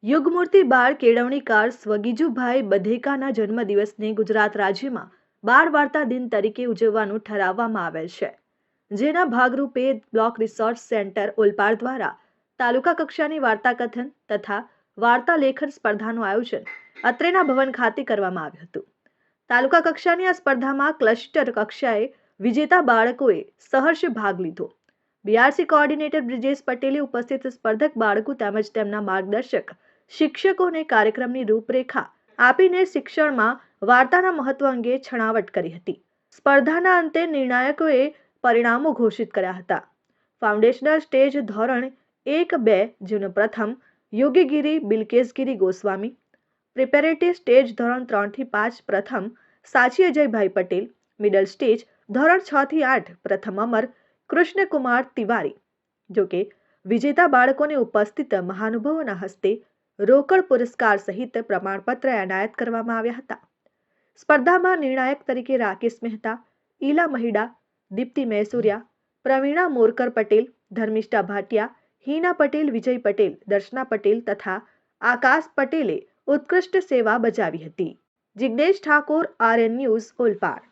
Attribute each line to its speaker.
Speaker 1: યુગમૂર્તિ બાળ કેળવણીકાર સ્વગીજુભાઈ બધેકાના જન્મદિવસને ગુજરાત રાજ્યમાં બાળ વાર્તા દિન તરીકે ઉજવવાનું ઠરાવવામાં આવેલ છે, જેના ભાગરૂપે બ્લોક રિસોર્સ સેન્ટર ઓલપાડ દ્વારા તાલુકા કક્ષાની વાર્તા કથન તથા વાર્તા લેખન સ્પર્ધાનું આયોજન અત્રેના ભવન ખાતે કરવામાં આવ્યું હતું. તાલુકા કક્ષાની આ સ્પર્ધામાં ક્લસ્ટર કક્ષાએ વિજેતા બાળકોએ સહર્ષ ભાગ લીધો. બીઆરસી કોઓર્ડિનેટર બ્રિજેશ પટેલે ઉપસ્થિત સ્પર્ધક બાળકો તેમજ તેમના માર્ગદર્શક શિક્ષકોને કાર્યક્રમની રૂપરેખા આપીને શિક્ષણમાં વાર્તાના મહત્વ અંગે છણાવટ કરી હતી. સ્પર્ધાના અંતે નિર્ણાયકોએ પરિણામો ઘોષિત કર્યા હતા. ફાઉન્ડેશનલ સ્ટેજ ધોરણ 1-2 જેનો પ્રથમ યોગીગીરી બિલકેશગીરી ગોસ્વામી, પ્રિપેરેટરી સ્ટેજ ધોરણ 3-5 પ્રથમ સાચી અજયભાઈ પટેલ, મિડલ સ્ટેજ ધોરણ 6-8 પ્રથમ અમર કૃષ્ણકુમાર તિવારી. જોકે વિજેતા બાળકોને ઉપસ્થિત મહાનુભાવોના હસ્તે રોકડ પુરસ્કાર સહિત પ્રમાણપત્ર એનાયત કરવામાં આવ્યા હતા. સ્પર્ધામાં નિર્ણાયક તરીકે રાકેશ મહેતા, ઈલા મહિડા, દીપ્તિ મહેસુરિયા, પ્રવીણા મોરકર પટેલ, ધર્મિષ્ઠા ભાટિયા, હિના પટેલ, વિજય પટેલ, દર્શના પટેલ તથા આકાશ પટેલે ઉત્કૃષ્ટ સેવા બજાવી હતી. Jignesh Thakor, RN news, Olpad.